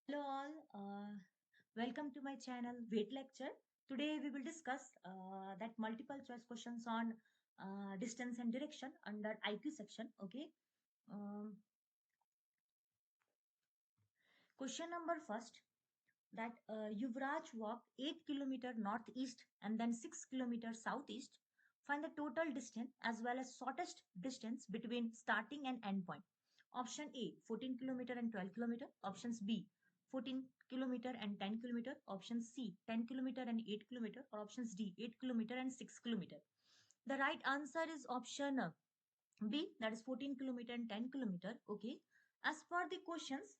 Hello all, welcome to my channel Weight Lecture. Today we will discuss that multiple choice questions on distance and direction under IQ section. Okay. Um, Question number first, that Yuvraj walked 8 kilometer northeast and then 6 kilometers southeast. Find the total distance as well as shortest distance between starting and end point. Option A 14 kilometer and 12 kilometer. Options B 14 kilometer and 10 kilometer. Option C 10 kilometer and 8 kilometer. Or options D 8 kilometer and 6 kilometer. The right answer is option B, that is 14 kilometer and 10 kilometer. Okay. As per the questions,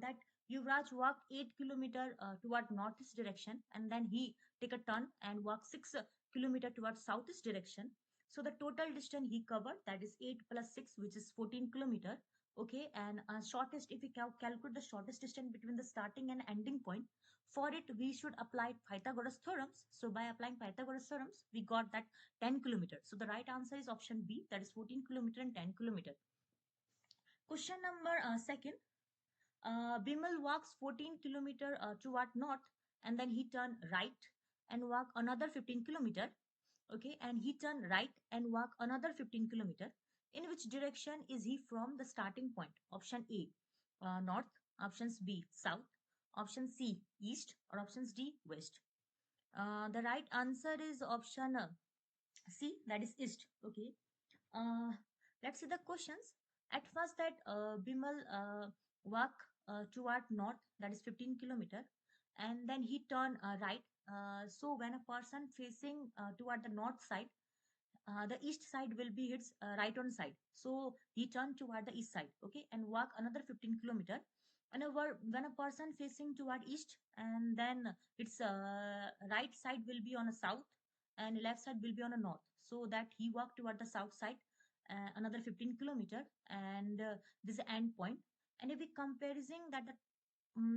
that Yuvraj walked 8 kilometer toward northeast direction and then he take a turn and walk 6 kilometer toward southeast direction. So the total distance he covered, that is 8 plus 6, which is 14 kilometer. Okay, and shortest, if we calculate the shortest distance between the starting and ending point, for it we should apply Pythagoras theorems. So by applying Pythagoras theorems, we got that 10 kilometers. So the right answer is option B, that is 14 kilometer and 10 kilometer. Question number second. Bimal walks 14 kilometer toward north and then he turn right and walk another 15 kilometer. Okay, and he turn right and walk another 15 kilometer. In which direction is he from the starting point? Option A, north. Options B, south. Option C, east. Or options D, west. The right answer is option C, that is east. Okay. Uh, let's see the questions. At first, that Bimal walk toward north, that is 15 kilometer, and then he turn right. So when a person facing toward the north side, the east side will be its right on side. So he turned toward the east side, okay, and walk another 15 kilometer. And when a person facing toward east, and then its right side will be on a south, and left side will be on a north. So that he walked toward the south side, another 15 kilometer, and this is the end point. And if we comparison that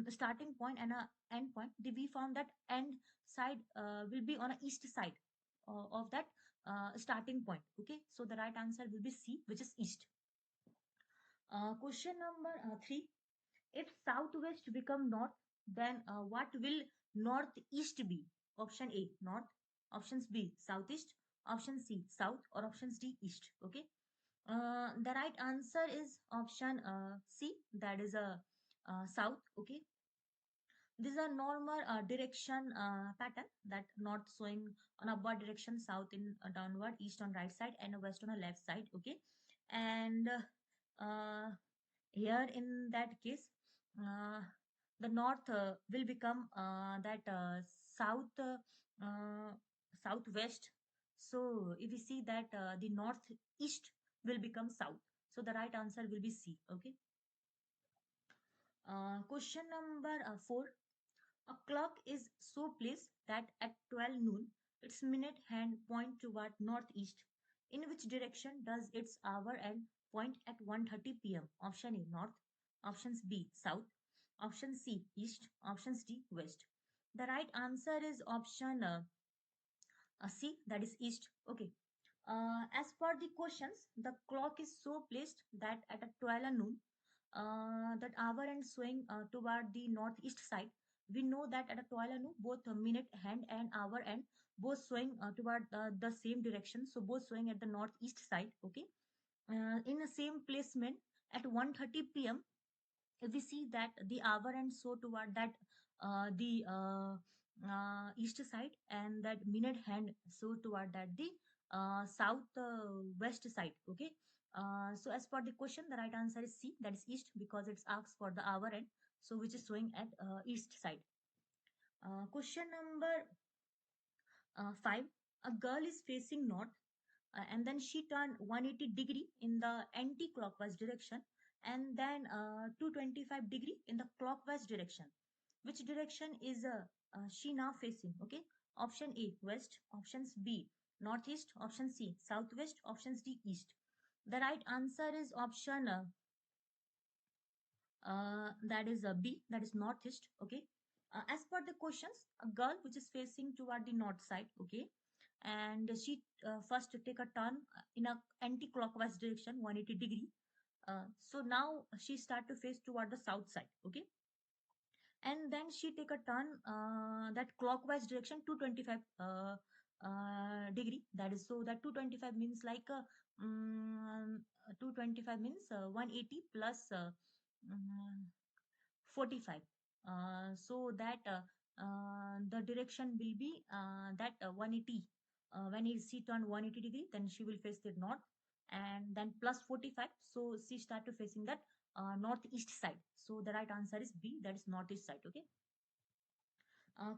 the starting point and a end point, we found that end side will be on a east side of that starting point. Okay, so the right answer will be C, which is east. Question number 3. If southwest become north, then what will northeast be? Option A, north. Options B, southeast. Option C, south. Or options D, east. Okay. The right answer is option C, that is a south. Okay. This is a normal direction pattern, that north showing on upward direction, south in downward, east on right side, and west on a left side. Okay, and here in that case, uh, the north will become that south southwest. So if we see that the northeast will become south, so the right answer will be C. Okay. Question number 4. A clock is so placed that at 12 noon, its minute hand point toward northeast. In which direction does its hour end point at 1:30 p.m.? Option A, north. Options B, south. Option C, east. Options D, west. The right answer is option C, that is east. Okay. As per the questions, the clock is so placed that at a 12 noon, that hour end swing toward the northeast side. We know that at a 12 noon, both minute hand and hour end both swing toward the same direction. So both swing at the northeast side. Okay. In the same placement at 1:30 p.m., if we see that the hour end so toward that the east side, and that minute hand so toward that the south west side. Okay. So as per the question, the right answer is C, that is east, because it's asked for the hour end, so which is showing at east side. Question number 5. A girl is facing north, and then she turned 180-degree in the anti-clockwise direction, and then 225-degree in the clockwise direction. Which direction is she now facing? Okay. Option A, west. Options B, northeast. Option C, southwest. Options D, east. The right answer is option that is B, that is northeast. Okay. As per the questions, a girl which is facing toward the north side. Okay, and she first take a turn in a anti-clockwise direction, 180-degree. So now she start to face toward the south side. Okay, and then she take a turn that clockwise direction 225 degree. That is, so that 225 means like 225 means 180 plus mm, 45. So that the direction will be that 180. When she turned 180 degree, then she will face the north, and then plus 45. So she started facing that northeast side. So the right answer is B, that is northeast side. Okay.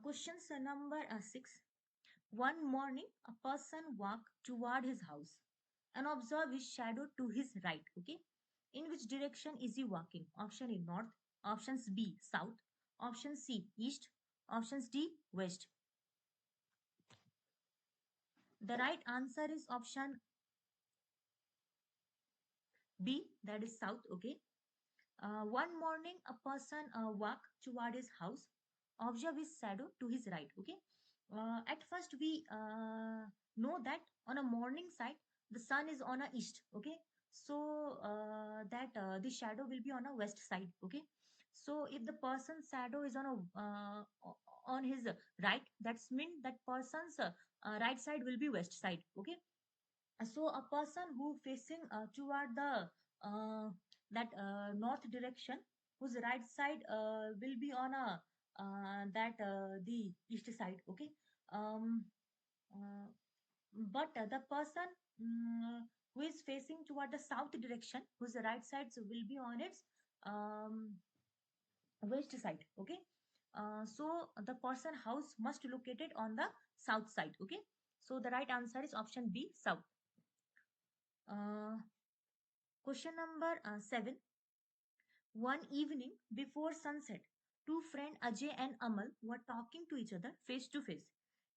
Questions number 6. One morning, a person walked toward his house and observed his shadow to his right. Okay. In which direction is he walking? Option A north, options B south, option C east, options D west. The right answer is option B, that is south. Okay. One morning, a person walked toward his house, observe his shadow to his right. Okay. At first, we know that on a morning side, the sun is on a east. Okay. So that the shadow will be on a west side. Okay. So if the person's shadow is on a on his right, that's mean that person's right side will be west side. Okay. So a person who facing toward the that north direction, whose right side will be on a that the east side. Okay. um uh, but the person who is facing toward the south direction, whose right sides will be on its um, west side. Okay. So the person house must located on the south side. Okay. So the right answer is option B, south. uh, Question number 7. One evening before sunset, two friends Ajay and Amal were talking to each other face to face.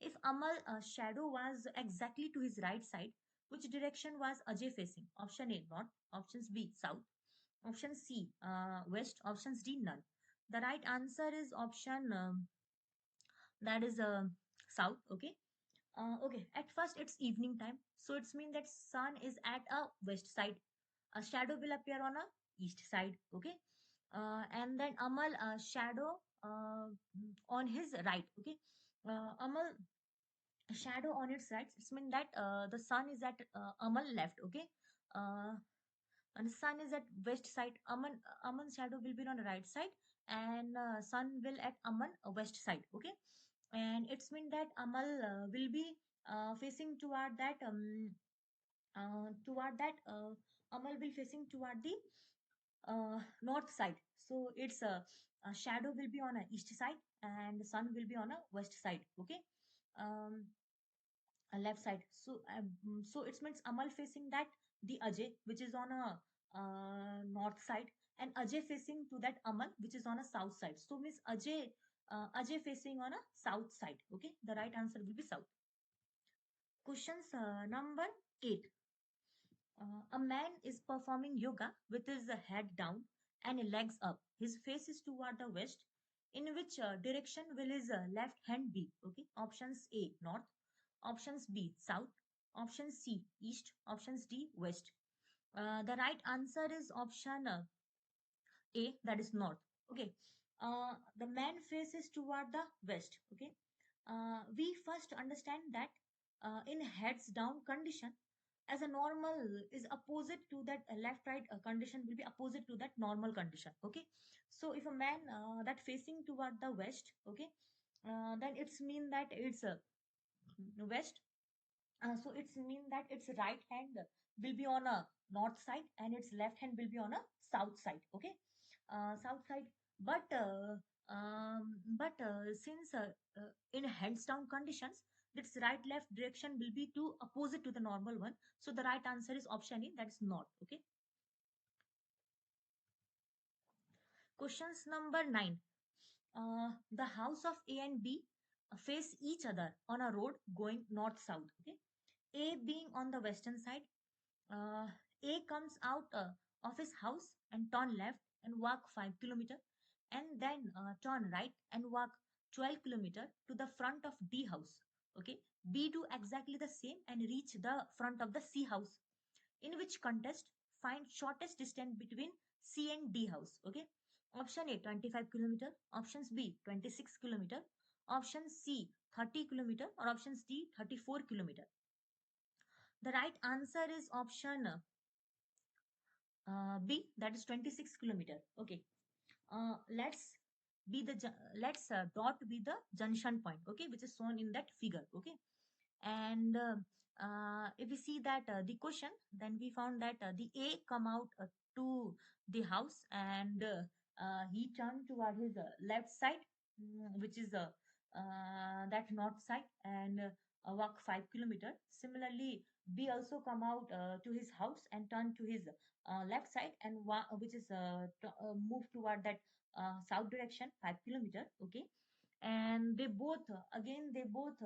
If Amal's shadow was exactly to his right side, which direction was Ajay facing? Option A, north. Options B, south. Option C, west. Options D, none. The right answer is option that is south. Okay. Okay. At first, it's evening time, so it's mean that sun is at a west side. A shadow will appear on a east side. Okay. And then Amal shadow on his right. Okay. Amal shadow on its right. It's mean that the sun is at Amal left. Okay. Uh, and sun is at west side. Aman shadow will be on the right side, and sun will at Aman west side. Okay. And it's mean that Amal will be facing toward that Amal will facing toward the north side. So its shadow will be on a east side, and the sun will be on a west side. Okay. um a left side. So so it means Amal facing that the Ajay, which is on a north side, and Ajay facing to that Amal, which is on a south side. So means Ajay facing on a south side. Okay. The right answer will be south. Questions number 8. A man is performing yoga with his head down and legs up. His face is toward the west. In which direction will his left hand be? Okay. Options A north, options B south, option C east, options D west. The right answer is option A, that is north. Okay. The man faces toward the west. Okay. We first understand that in heads down condition, as a normal is opposite to that left right condition will be opposite to that normal condition. Okay. So if a man that facing toward the west, okay, then it's mean that it's west. So it's mean that its right hand will be on a north side, and its left hand will be on a south side. Okay. South side. But since in hands down conditions, its right left direction will be to opposite to the normal one. So the right answer is option A, that's north. Okay. Questions number 9. The house of A and B face each other on a road going north south. Okay. A being on the western side, uh, A comes out of his house and turn left and walk 5 kilometer, and then turn right and walk 12 kilometer to the front of D house. Okay. B do exactly the same and reach the front of the C house. In which contest find shortest distance between C and D house. Okay. Option A 25 kilometer, options B 26 kilometer, option C 30 kilometer, or options D 34 kilometer. The right answer is option B, that is 26 kilometer. Okay. Let's let's dot be the junction point, okay, which is shown in that figure, okay. And if we see that the question, then we found that the A come out to the house, and he turned toward his left side, which is that north side, and walk 5 kilometer. Similarly, B also come out to his house and turn to his left side, and which is move toward that south direction 5 kilometer, okay. And they both they both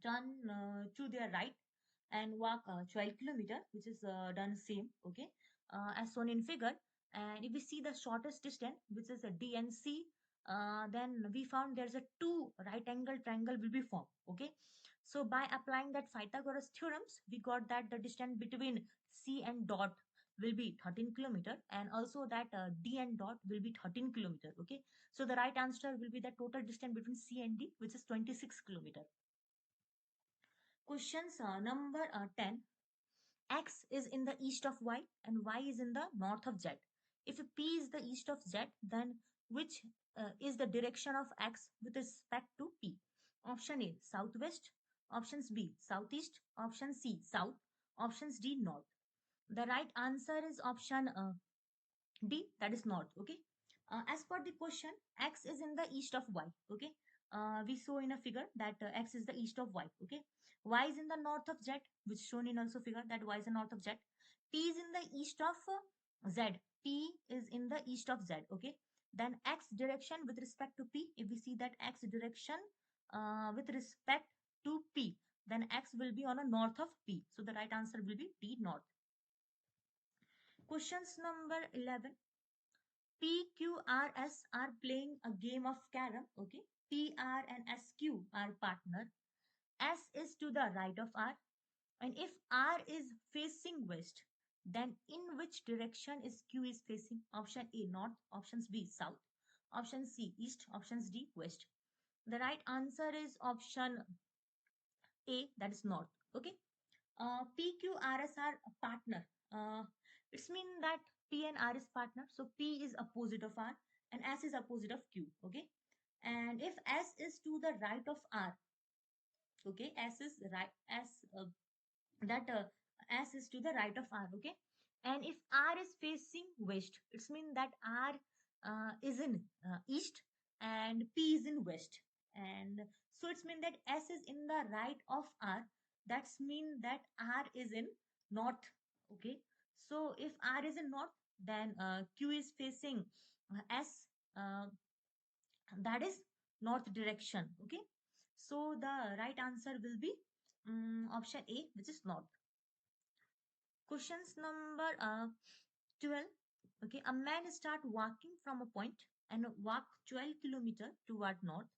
turn to their right and walk 12 kilometer, which is done same, okay, as shown in figure. And if we see the shortest distance, which is a D and C, then we found there's a two right angle triangle will be formed, okay. So by applying that Pythagoras theorems, we got that the distance between C and dot will be 13 kilometer, and also that D and dot will be 13 kilometer, okay. So the right answer will be the total distance between C and D, which is 26 kilometer. Questions number 10. X is in the east of Y and Y is in the north of Z. If P is the east of Z, then which is the direction of X with respect to P? Option A, southwest. Options B, southeast. Option C, south. Options D, north. The right answer is option D, that is north. Okay. As per the question, X is in the east of Y. Okay. We saw in a figure that X is the east of Y. Okay. Y is in the north of Z, which shown in also figure that Y is the north of Z. P is in the east of Z. P is in the east of Z. Okay. Then X direction with respect to P, if we see that X direction with respect to P, then X will be on a north of P. So the right answer will be D, north. Questions number 11. P, Q, R, S are playing a game of carom. Okay. P, R, and SQ are partner. S is to the right of R. And if R is facing west, then in which direction is Q is facing? Option A, north. Options B, south. Option C, east. Options D, west. The right answer is option A, that is north. Okay. PQRS are a partner. It's mean that P and R is partner. So P is opposite of R and S is opposite of Q. Okay. And if S is to the right of R, okay, S is right, that S is to the right of R. Okay. And if R is facing west, it's mean that R is in east and P is in west. And so it's mean that S is in the right of R. That's mean that R is in north. Okay. So if R is in north, then Q is facing S, uh, that is north direction. Okay. So the right answer will be option A, which is north. Questions number 12. Okay, a man start walking from a point and walk 12 kilometer toward north,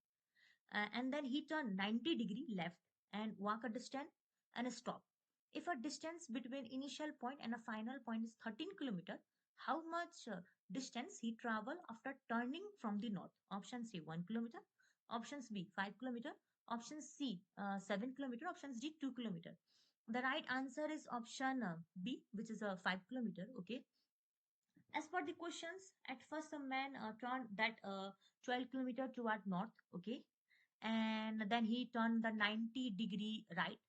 and then he turn 90-degree left and walk a distance and stop. If a distance between initial point and a final point is 13 kilometer, how much distance he travel after turning from the north? Option C 1 kilometer, options B 5 kilometer, option C 7 kilometer, options D 2 kilometer. The right answer is option B, which is a 5 kilometer. Okay. As per the questions, at first a man turned that 12 kilometer toward north. Okay. And then he turned the 90-degree right.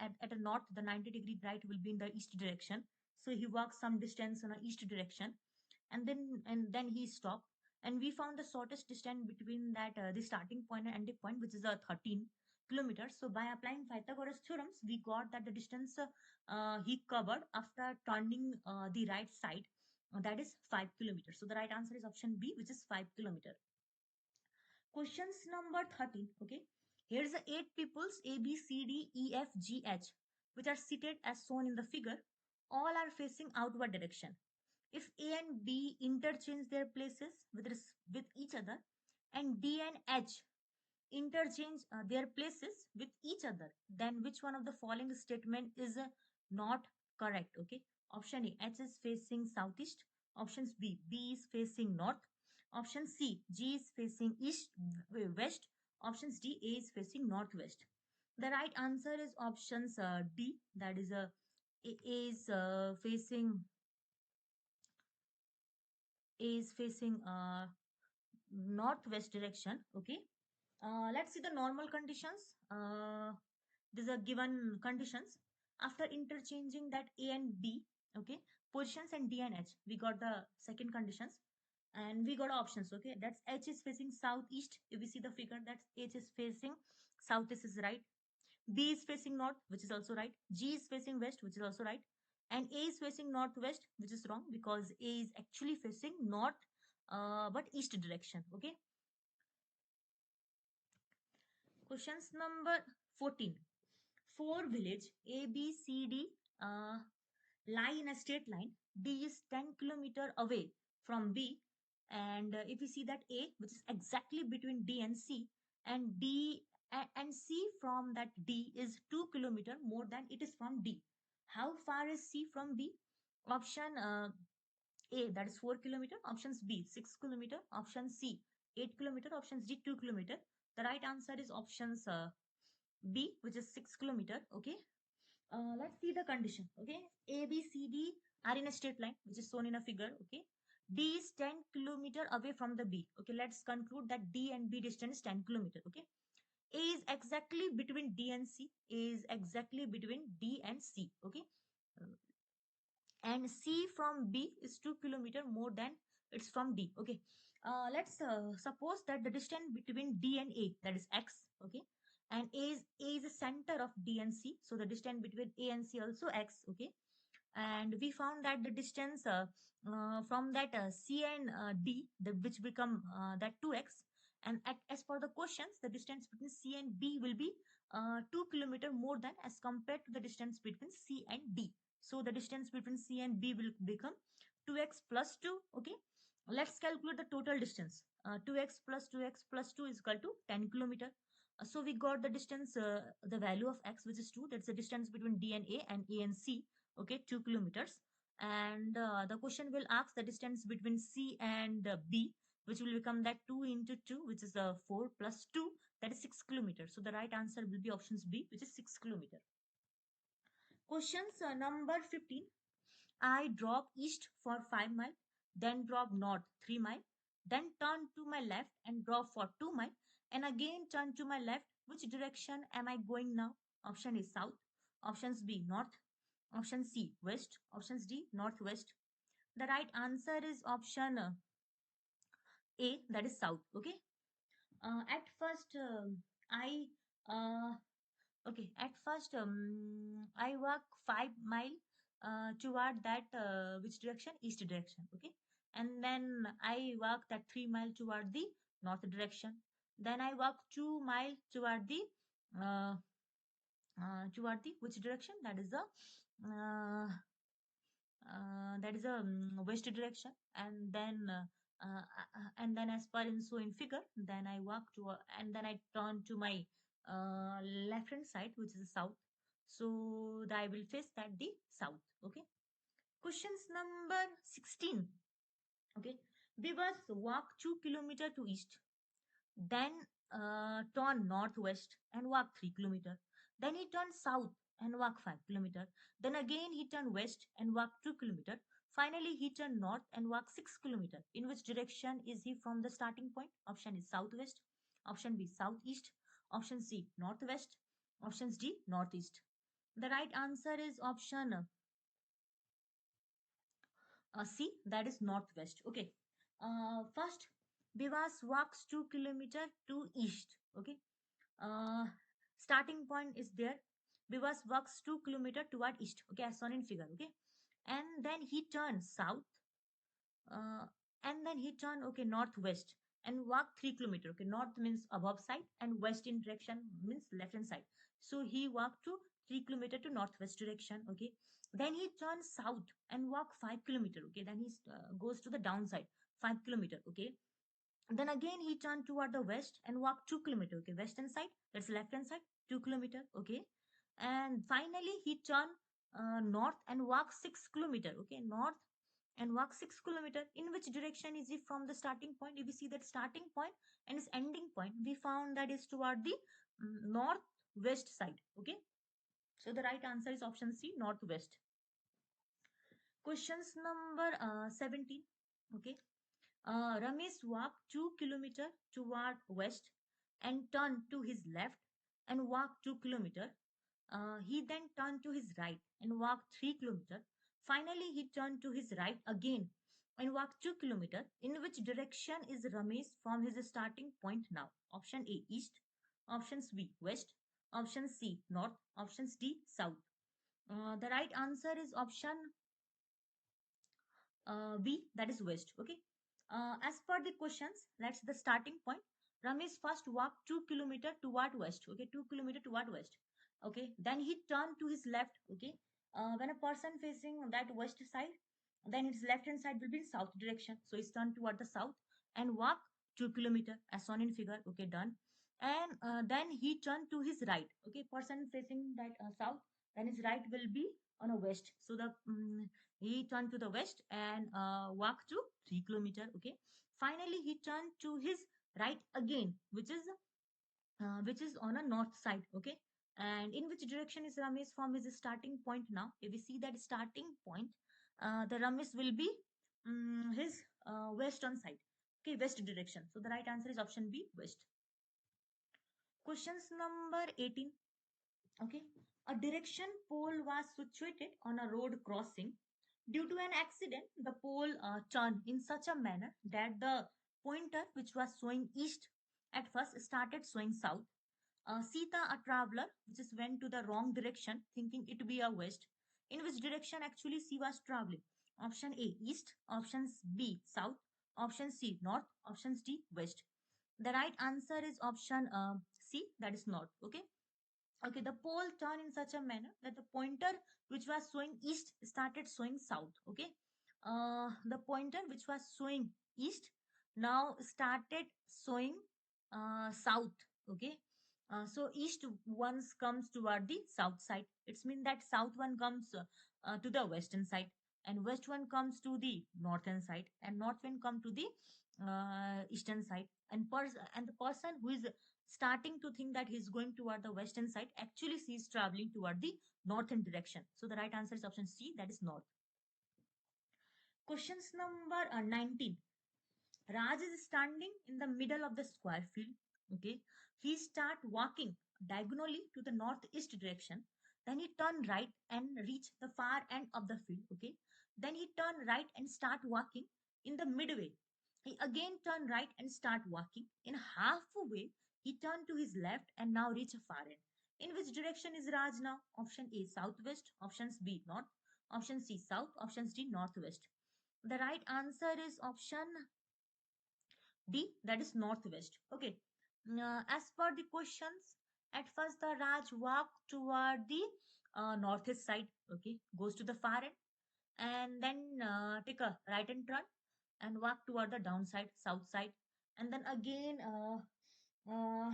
At a north, the 90-degree right will be in the east direction. So he walks some distance in the east direction, and then he stopped. And we found the shortest distance between that the starting point and ending point, which is a 13 kilometers. So by applying Pythagoras theorems, we got that the distance he covered after turning the right side, that is 5 kilometers. So the right answer is option B, which is 5 kilometer. Questions number 13. Okay. Here's the 8 peoples A, B, C, D, E, F, G, H, which are seated as shown in the figure. All are facing outward direction. If A and B interchange their places with each other, and D and H interchange their places with each other, then which one of the following statement is not correct? Okay. Option A, H is facing southeast. Options B is facing north. Option C, G is facing east, west. Options D, A is facing northwest. The right answer is options D. That is A is facing northwest direction. Okay. Let's see the normal conditions. These are given conditions. After interchanging that A and B, okay, positions and D and H, we got the second conditions and we got options. Okay, that's H is facing southeast. If we see the figure, that's H is facing southeast is right. B is facing north, which is also right. G is facing west, which is also right. And A is facing northwest, which is wrong because A is actually facing north, but east direction. Okay. Questions number 14. Four village A, B, C, D lie in a straight line. D is 10 kilometer away from B. And if you see that A, which is exactly between D and C, and and C from that D is 2 kilometer more than it is from D. How far is C from B? Option A, that is 4 kilometer. Options B, 6 kilometer. Option C, 8 kilometer. Options D, 2 kilometer. The right answer is options B, which is 6 kilometer. Okay. Let's see the condition. Okay, A, B, C, D are in a straight line, which is shown in a figure. Okay, D is 10 kilometer away from the B. Okay, let's conclude that D and B distance is 10 kilometer. Okay, A is exactly between D and C. A is exactly between D and C. Okay, and C from B is 2 kilometer more than it's from D. Okay, let's suppose that the distance between D and A, that is X. Okay, and A is the center of D and C, so the distance between A and C also X. Okay, and we found that the distance from that C and D, which become that 2x, and as per the questions, the distance between C and B will be 2 kilometer more than as compared to the distance between C and D. So the distance between C and B will become 2x plus 2. Okay, let's calculate the total distance. 2x plus 2x plus 2 is equal to 10 kilometer. So we got the distance, the value of x, which is 2. That's the distance between D and A and C. Okay, 2 kilometers. And the question will ask the distance between C and B, which will become that 2 into 2, which is 4 plus 2, that is 6 kilometers. So the right answer will be options B, which is 6 kilometer. Questions number 15. I drop east for 5 mile, then drop north 3 mile, then turn to my left and drop for 2 mile, and again turn to my left. Which direction am I going now? Option is south. Options B, north. Option C, west. Options D, northwest. The right answer is option A, that is south. Okay. At first, I uh, okay. At first, I walk 5 mile toward that which direction? East direction. Okay, and then I walk that 3 mile toward the north direction. Then I walk 2 mile toward the which direction? Uh, that is a west direction, and then as per in so in figure, then I walk to and then I turn to my left hand side, which is the south. So I will face that the south. Okay. Questions number 16. Okay, we must walk 2 kilometer to east, then turn northwest and walk 3 kilometer. Then he turned south and walk 5 kilometer. Then again he turned west and walk 2 kilometer. Finally he turned north and walk 6 kilometer. In which direction is he from the starting point? Option is southwest. Option B, southeast. Option C, northwest. Options D, northeast. The right answer is option C, that is northwest. Okay. First, Bivas walks 2 kilometer to east. Okay. Uh, Starting point is there. Bivas walks 2 kilometer toward east. Okay, as shown in figure. Okay, and then he turns south. Uh, and then he turned northwest and walk 3 kilometer. Okay, north means above side and west in direction means left hand side. So he walked to 3 kilometer to northwest direction. Okay, then he turns south and walk 5 kilometer. Okay, then he goes to the downside 5 kilometer. Okay, then again he turned toward the west and walked 2 kilometer. Okay, western side, that's left hand side, 2 kilometer. Okay, and finally he turned north and walked 6 kilometer. Okay, north and walk 6 kilometer. In which direction is he from the starting point? If we see that starting point and its ending point, we found that is toward the northwest side. Okay, so the right answer is option C, northwest. Questions number 17. Okay, Ramesh walked 2 kilometer toward west and turned to his left and walked 2 kilometer. He then turned to his right and walked 3 kilometer. Finally, he turned to his right again and walked 2 kilometer. In which direction is Ramesh from his starting point now? Option A, east. Options B, west. Option C, north. Options D, south. The right answer is option B, that is west. Okay. As per the questions, that's the starting point. Ramesh first walked 2 kilometer toward west. Okay, 2 kilometer toward west. Okay, then he turned to his left. Okay, when a person facing that west side, then his left hand side will be in south direction. So he's turned toward the south and walk 2 kilometer as shown in figure. Okay, done. And then he turned to his right. Okay, person facing that south, then his right will be on a west. So the he turned to the west and walked to 3 kilometer. Okay, finally he turned to his right again, which is on a north side. Okay, and in which direction is Ramesh from his starting point now? If we see that starting point, the Ramesh will be his western side. Okay, west direction. So the right answer is option B, west. Questions number 18. Okay, a direction pole was situated on a road crossing. Due to an accident, the pole turned in such a manner that the pointer, which was showing east at first, started showing south. Sita, a traveler, which is went to the wrong direction, thinking it to be a west. In which direction actually she was traveling? Option A, east. Options B, south. Option C, north. Options D, west. The right answer is option C, that is north. Okay. Okay, the pole turned in such a manner that the pointer which was showing east started showing south. Okay, the pointer which was showing east now started showing south. Okay, so east once comes toward the south side. It's mean that south one comes to the western side, and west one comes to the northern side, and north one come to the eastern side. And the person who is starting to think that he's going toward the western side, actually he's traveling toward the northern direction. So the right answer is option C, that is north. Questions number 19. Raj is standing in the middle of the square field. Okay, he start walking diagonally to the northeast direction. Then he turn right and reach the far end of the field. Okay, then he turn right and start walking in the midway. He again turn right and start walking. In halfway, he turned to his left and now reach a far end. In which direction is Raj now? Option A, southwest. Options B, north. Option C, south. Options D, northwest. The right answer is option D, that is northwest. Okay. As per the questions, at first the Raj walked toward the northeast side. Okay, goes to the far end and then take a right hand turn and walk toward the downside, south side, and then again uh,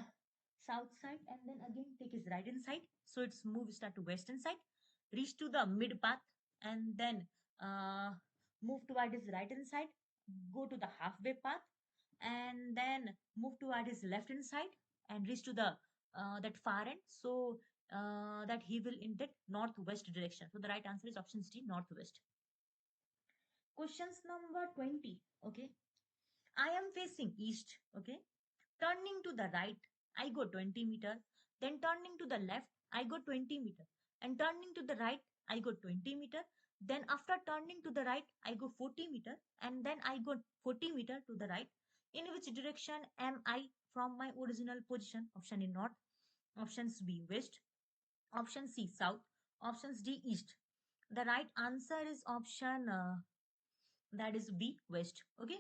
south side, and then again take his right hand side. So it's move start to western side, reach to the mid path, and then uh, move toward his right hand side, go to the halfway path, and then move toward his left hand side and reach to the that far end. So that he will in that northwest direction. So the right answer is option D, northwest. Questions number 20. Okay, I am facing east. Okay, turning to the right, I go 20 meter. Then turning to the left, I go 20 meter. And turning to the right, I go 20 meter. Then after turning to the right, I go 40 meter. And then I go 40 meter to the right. In which direction am I from my original position? Option A, north. Options B, west. Option C, south. Options D, east. The right answer is option that is B, west. Okay.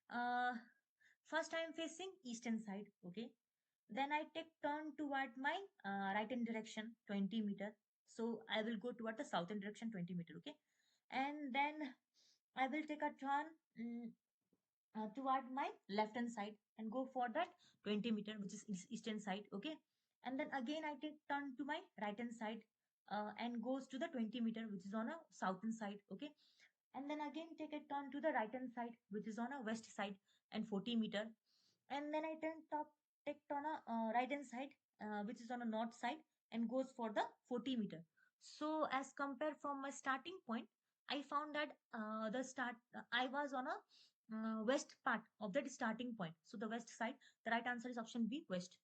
Uh, First I am facing eastern side. Okay, then I take turn toward my right hand direction 20 meter. So I will go toward the southern direction 20 meter. Okay, and then I will take a turn toward my left hand side and go for that 20 meter, which is eastern side. Okay, and then again I take turn to my right hand side and goes to the 20 meter, which is on a southern side. Okay, and then again take a turn to the right hand side, which is on a west side and 40 meter, and then I take on a right hand side, which is on a north side and goes for the 40 meter. So as compared from my starting point, I found that the start I was on a west part of that starting point, so the west side. The right answer is option B, west.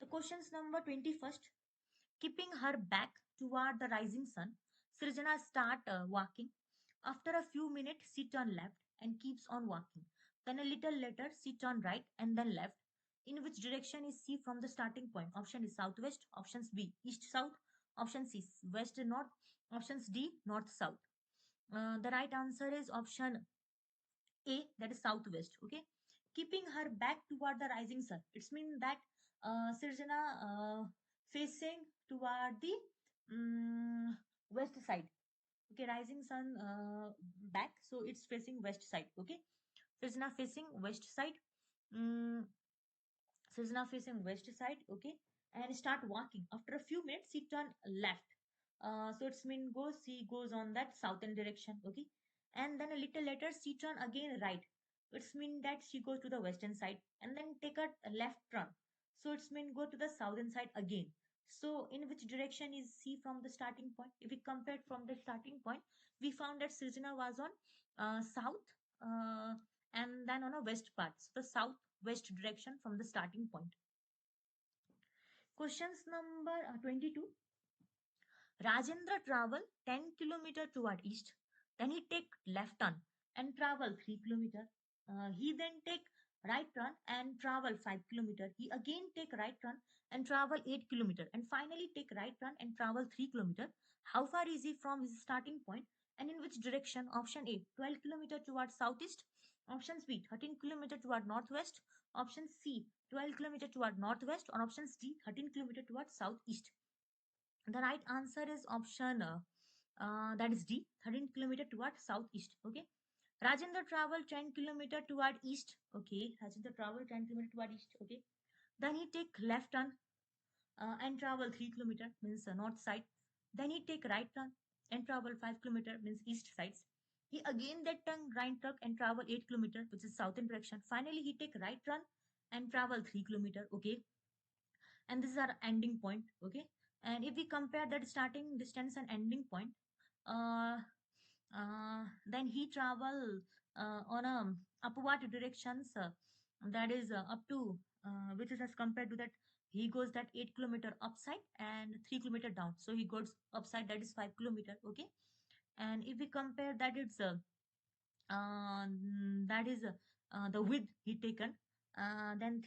The questions number 21st. Keeping her back toward the rising sun, Srijana start walking. After a few minutes, she turn left and keeps on walking. Then a little later, she turn right and then left. In which direction is she from the starting point? Option is southwest. Options B, east south. Option C, west north. Options D, north south. The right answer is option A, that is southwest. Okay, keeping her back toward the rising sun. It's mean that Sirjana facing toward the west side. Okay, rising sun back, so it's facing west side. Okay, Sirjana facing west side. Mm, Sirjana facing west side. Okay, and start walking. After a few minutes, she turn left. So it's mean she goes on that southern direction. Okay, and then a little later she turn again right. It's mean that she goes to the western side and then take a left turn. So it's mean go to the southern side again. So in which direction is she from the starting point? If we compared from the starting point, we found that Sirjana was on south, and then on a west part. So the south west direction from the starting point. Questions number 22. Rajendra travel 10 kilometer toward east. Then he take left turn and travel 3 kilometer. He then take right turn and travel 5 kilometer. He again take right turn and travel 8 kilometer. And finally take right turn and travel 3 kilometer. How far is he from his starting point? And in which direction? Option A, 12 kilometer toward southeast. Option B, 13 kilometer toward northwest. Option C, 12 kilometer toward northwest. Or option D, 13 kilometer toward southeast. The right answer is option that is D, 13 kilometer toward southeast. Okay. Rajendra travel 10 kilometer toward east. Okay. Rajendra travel 10 kilometer toward east. Okay. Then he take left turn and travel 3 kilometer, means north side. Then he take right turn and travel 5 kilometer, means east sides. He again that turn right turn and travel 8 kilometer, which is southern direction. Finally, he take right turn and travel 3 kilometer. Okay, and this is our ending point. Okay, and if we compare that starting distance and ending point, uh, then he travel on a upward directions, that is up to which is as compared to that, he goes that 8 kilometer upside and 3 kilometer down, so he goes upside, that is 5 kilometer. Okay, and if we compare that, it's that is the width he taken, then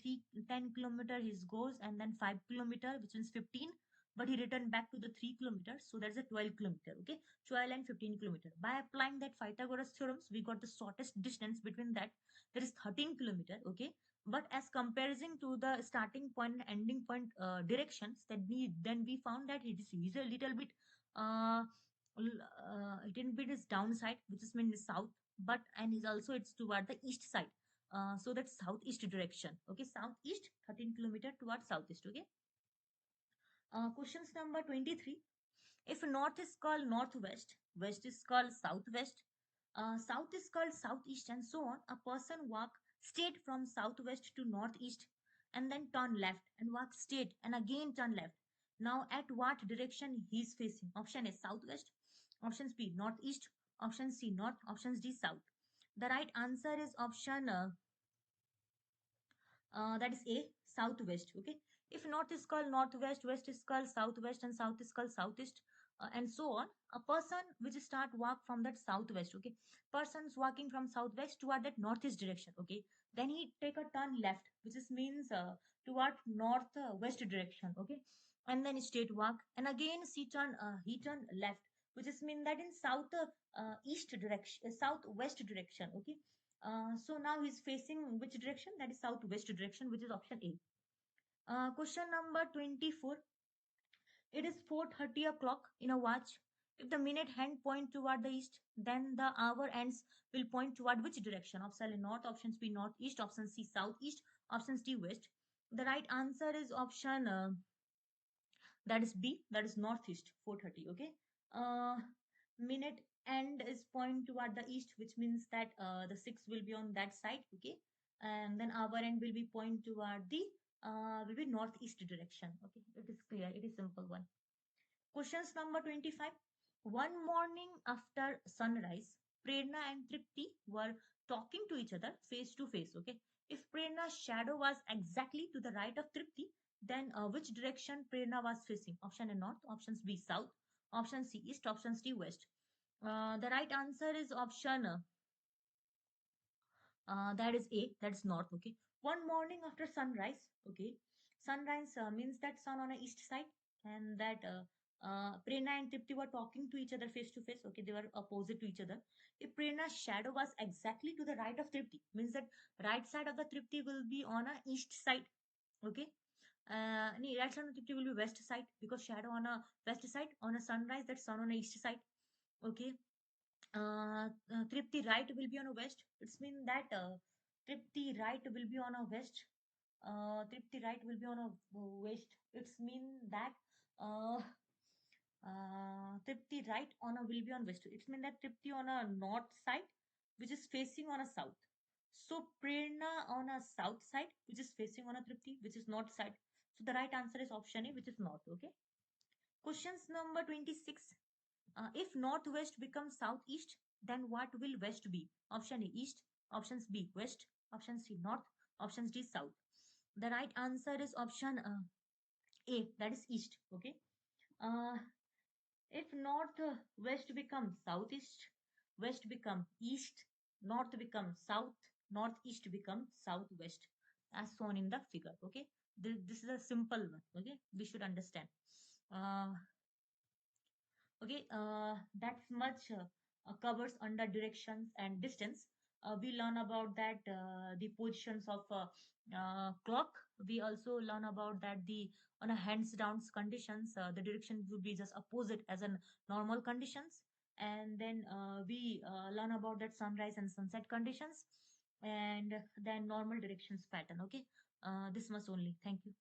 10 kilometer he goes, and then 5 kilometer, which means 15, but he returned back to the 3 kilometers, so that's a 12 kilometer. Okay, 12 and 15 kilometer. By applying that Pythagoras theorems, we got the shortest distance between that, that is 13 kilometer. Okay, but as comparison to the starting point and ending point directions, that we found that it is a little bit uh, a little bit is downside, which is mean south, but and is also it's toward the east side, so that's southeast direction. Okay, southeast 13 kilometer towards southeast. Okay, questions number 23. If north is called northwest, west is called southwest, south is called southeast, and so on, a person walk straight from southwest to northeast and then turn left and walk straight and again turn left. Now, at what direction he is facing? Option A, southwest. Options B, northeast. Option C, north. Options D, south. The right answer is option that is A, southwest. Okay, if north is called northwest, west is called southwest, and south is called southeast, and so on, a person which start walk from that southwest. Okay, person's walking from southwest toward that northeast direction. Okay, then he take a turn left, which is means toward north west direction. Okay, and then straight walk, and again he turn left, which is mean that in south east direction, southwest direction. Okay, so now he's facing which direction? That is southwest direction, which is option A. Question number 24. It is 4:30 o'clock in a watch. If the minute hand point toward the east, then the hour ends will point toward which direction? Option A, north. Options B, northeast. Option C, southeast. Options D, west. The right answer is option that is B, that is northeast. 4:30. Okay. Uh, minute and is point toward the east, which means that the 6 will be on that side. Okay, and then our end will be point toward the will be northeast direction. Okay, it is clear, it is simple one. Questions number 25. One morning after sunrise, Prerna and Tripti were talking to each other face to face. Okay, if Prerna's shadow was exactly to the right of Tripti, then which direction Prerna was facing? Option A north, options B south, option C east, options D west. The right answer is option that is A, that's north. Okay. One morning after sunrise, okay, sunrise means that sun on a east side, and that Prerna and Tripti were talking to each other face to face. Okay, they were opposite to each other. If Prerna's shadow was exactly to the right of Tripti, means that right side of the Tripti will be on a east side. Okay. Right side of Tripti will be west side, because shadow on a west side on a sunrise, that sun on a east side. Okay. Tripti right will be on a west. It's mean that Tripti right will be on a west. Tripti right will be on a west. It's mean that uh, Tripti right on a will be on west. It's mean that Tripti on a north side, which is facing on a south. So Prerna on a south side, which is facing on a Tripti, which is north side. So the right answer is option A, which is north. Okay. Questions number 26. If northwest becomes southeast, then what will west be? Option A east, options B west, option C north, options D south. The right answer is option A, that is east. Okay. Uh, if north west becomes southeast, west become east, north becomes south, northeast becomes southwest, as shown in the figure. Okay. This is a simple one. Okay. We should understand. Uh, Okay, that's much covers under directions and distance. We learn about that the positions of clock. We also learn about that the on a hands down conditions, the direction would be just opposite as in normal conditions. And then we learn about that sunrise and sunset conditions, and then normal directions pattern. Okay, this much only. Thank you.